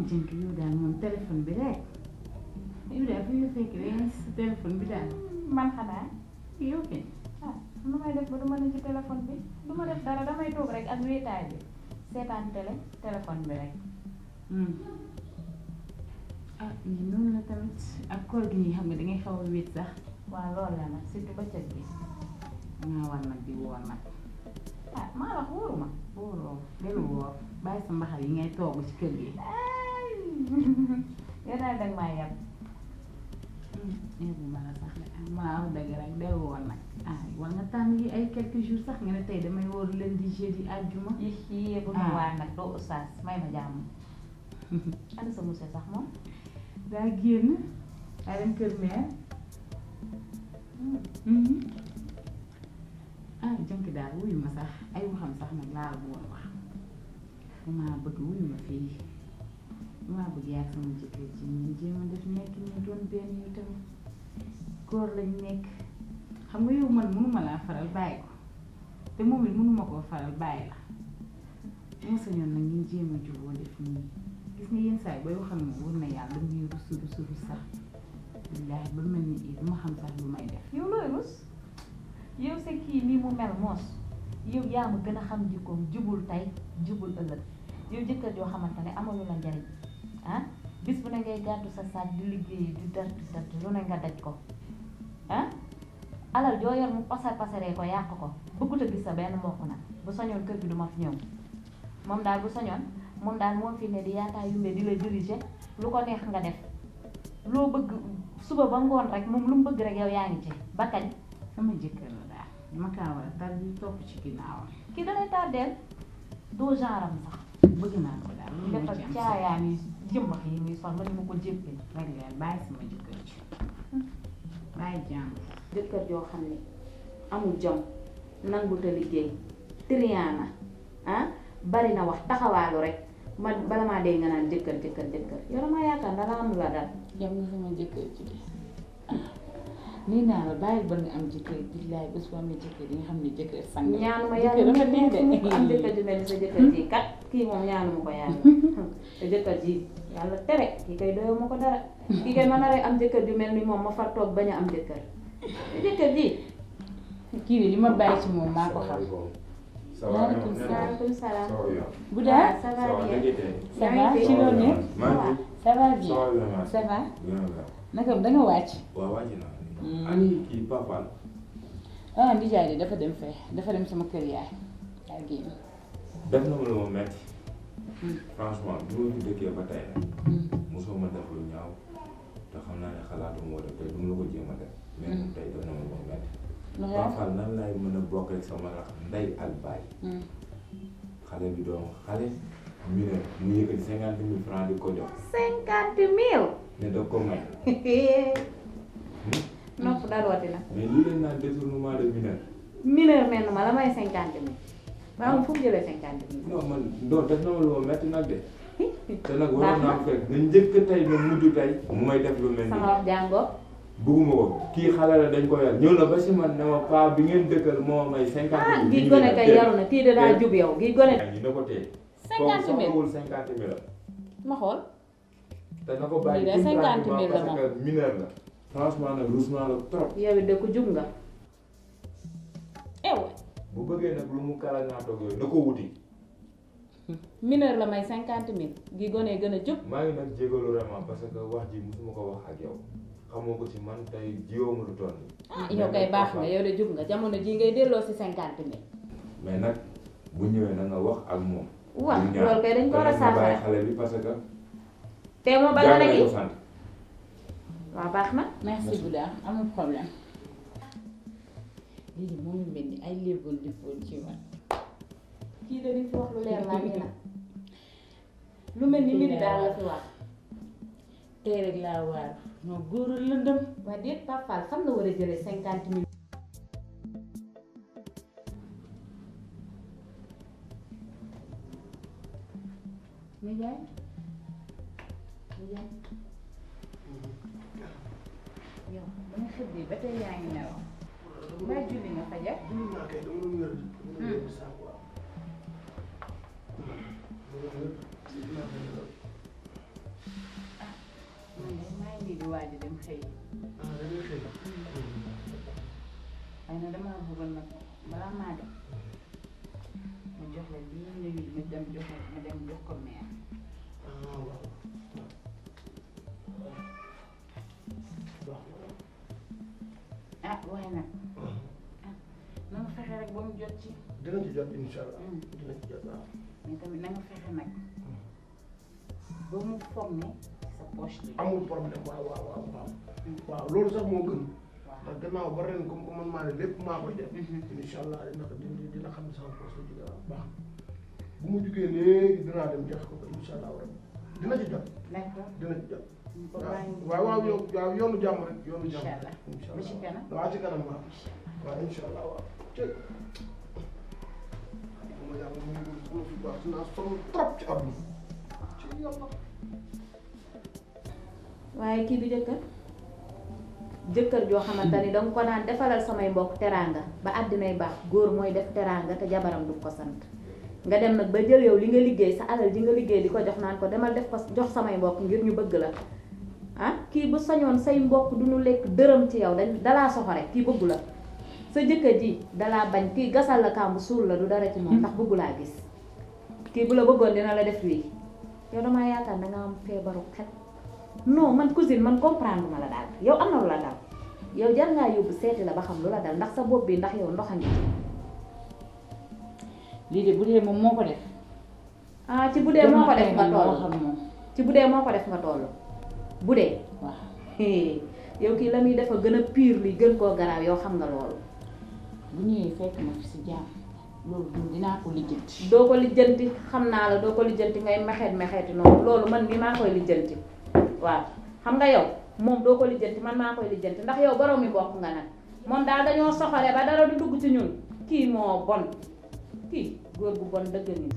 jënk yow daal moom téléphone bi rek yow daal fu ñu fekk leen si téléphone bi daal man xanaa yow kenn nu may def ba du ma ne ci téléphone bi du ma def dara damay toog rek ak wéetaay bi seetaan téléphone bi rek mais noonu la tamit ak koor gi nii xam nga dangay xaw a wéet sax waaw loolu la nag surtout bëccëg bi nga war nag di woor nag maa wax wóoruma wóoroo del woor bàyyi sa mbaxal yi ngay togg ci kër gi yow daal danga maa yab bu ma la sax maa wax dëgg rek del woor nag war nga tànn yi ay quelques jours sax nga ne tey damay woor lundi jeudi àjjuma yi bu ma waar nag doo oustaz may ma jàmm ana sa monsieur sax moom daa génn daa dem kër meer jënk daal wuyu ma sax ay waxam sax nag laa la bëggoon wax damaa bëgg wuyu ma fii damaa bëgg yaa sama jëkkër ji ñu jéem a def nekk ñu doon benn yu tamit góor lañ nekk xam nga yow man mënuma laa faral bàyyi ko te moom it mënuma koo faral bàyyi la moo sañoon nag ñu jéem a juboo def nii gis nga yenn saa yi booy waxal moom wër na yàlla muy rus sax billaahi ba mel ni i duma xam sax lu may def yow looy rus yow sa kii nii mu mel moos yow yaa ma gën a xam jikkoom jubul tey jubul ëllëg yow jëkkër joo xamante ne amalu la njariñ bis bu ne ngay gàddu sa saak di liggéey di dart lu ne nga daj ko alal joo yor mu pasaree ko yàq ko bëggut a gis sa benn mbokk nag bu soñoon kër gi du ma fi ñëw moom daal bu soñoon moom daal moo fi ne di yaataa yumbe di la diriger lu ko neex nga def loo bëgg suba ba ngoon rek moom lu mu bëgg rek yow yaa ngi ci ba kañ sama jëkkër la daal dama kaa war a tar bi topp ci ginnaawam kii danay tardeel doo genre am sax bëgg naa ko daal lu dafa caayaan yi jëmbax yi muy sol ma ni ma ko jéppee rek leen bàyyi sama jëkkër ci bàyyi jàmm jëkkër joo xam ne amul jom nangu te liggéey triana bari na wax taxawaalu rek man bala maa dee nga naan jëkkër yow damaa yaakaar dara amul la dal jam nga sama jëkkër ci de nii naa la bàyyi ba nga am jëkkër billaay bés bu amee jëkkër yi nga xam ne jëkkër sang ñaanuma yàlla dafa neex de am jëkkër ju mel ni sa jëkkër ji kat kii moom ñaanuma ko yàlla te jëkkër ji yàlla tere kii kay doyoo ma ko dara kii kay ma naree am jëkkër ju mel ni moom ma far toog bañ a am jëkkër te jëkkër ji kii bi li ma bàyyi ci moom maa ko xam waaleykum salaam bu daa ça va bien ça va ci loolu ne ça va bien ça va naka da nga wàcc waaw wàcc naa ani kii papa ndijaay de dafa dem fee dafa dem sama kër yaay yaa génn def na ma lu ma metti franchement bi ma fi dëkkee ba tey nag mosoo ma def lu ñaaw te xam naa ne xalaatuma wala tey du ma la ko jéem a def mais moom tey def na ma lu ma metti Fapal nan laay mën a bokk ak sama rax ndey ak baay xale bi doon xale mu yëkkati 50 000 francs di ko jox 50 000 ne da ko may nopp dalwati na mais lii leen naan détournement de mineur mel na ma la may 50 000 ba am fu mu jëlee 50 000 non man non def na ma lu ma metti nag de te nag waroon naa fekk na njëkk tey na mujj tey mu may def lu mel sama wax jàngoo bëgguma ko kii xale la dañ ko yar ñëw na ba si man ne ma paa bi ngeen dëkkal moo may 50 000 gi gone kay yaru na kii de daa jub yow gi gone ñu ne ko tey 50 000 kooku 50 000 la ma xool te na ko bàyyi lii de 50 000 la parce que mineur la franchement nag ruus naa la trop yow it de ku jub nga ewa bu bëggee nag lu mu kala ñaatoog yooyu na ko wuti mineur la may 50 000 gi gone gën a jub maa ngi nag jégalu vraiment parce que wax ji musuma ko wax ak yow xamoo ko ci man tey jiwoo ma lu toll nii yow kay baax nga yow de jub nga jamono ji ngay delloo si 50 000 mais nag bu ñëwee na nga wax ak moom wax loolu kay dañ ko war a saafara xale bi parce que te moo bala na gi sant waaw baax na merci Bouda amul problème lii moom mu mel ni ay léeboon léeboon ci man kii de li fi wax lu leer laa ñu nag lu mel ni mbiri daal la fi wax tey rek laa waar non góoru lëndëm waaye déet Pape Fall fan la war a jëlee 50 000 nijaay yow ba nga xëddee ba tey yaa ngi nelaw mbaa julli nga fajar xëy. dañuy xëy. waaye nag damaa bëggoon nag balaa maa dem ma jox la lii nga dem jox ko mère. waaw. waaye nag na nga fexe rek ba mu jot ci. dina ci jot incha allah. dina ci jot waaw. mais tamit na nga fexe nag ba mu foog ne sa poche bi. amul problème waaw loolu sax moo gën. ndax gannaaw ba ren comme man maa ne lépp maa koy def. incha allah dina xam ne sama poche la jógee waaw baax bu mu jugee léegi dinaa dem jox ko incha allah rek dina ci jot. d'accord dina ci jot. waaw yoonu jàmm rek yoonu jàmm. incha allah ba ci kanam. waaw ci kanam waaw incha allah waaw. ma yàlla mu ngi bu fi baax dinaa sonn trop ci àdduna ci yàlla. waaye kii du jëkkër joo xamante ni danga ko naan defalal samay mbokk teraanga ba àddinay baax góor mooy def teraanga te jabaram du ko sant nga dem nag ba jël yow li nga liggéey sa alal ji nga liggéey di ko jox naan ko demal def ko jox samay mbokk ngir ñu bëgg la ah kii bu sañoon say mbokk du ñu lekk dërëm ci yow dalaa soxore kii bëggu la sa jëkkër ji dalaa bañ kii gasal la kàmbu suul la du dara ci moom ndax bëggu laa gis kii bu la bëggoon dina la def lii yow damaa yaakaar da nga am feebaru xet non man cousine man comprendre ma la daal yow am na lu la dal yow jar ngaa yóbbu seeti la ba xam lu la dal ndax sa bopp bi ndax yow ndox a ngi ci. lii de bu dee moom moo ko def. ah ci bu dee moo ko def nga toll xam moom. ci bu dee moo ko def nga toll bu dee. waaw yow kii la muy def a gën a pire li gën koo garaaw yow xam nga loolu. bu ñëwee fekk ma fi si jàmm loolu dinaa ko lijjanti. doo ko lijjanti xam naa la doo ko lijjanti ngay mexeeti noonu loolu man mii maa koy lijjanti waaw xam nga yow moom doo ko lijjanti man maa koy lijjanti ndax yow borom mi bokk nga nag moom daal dañoo soxale ba dara du dugg ci ñun kii moo bon kii góor bu bon dëgg ni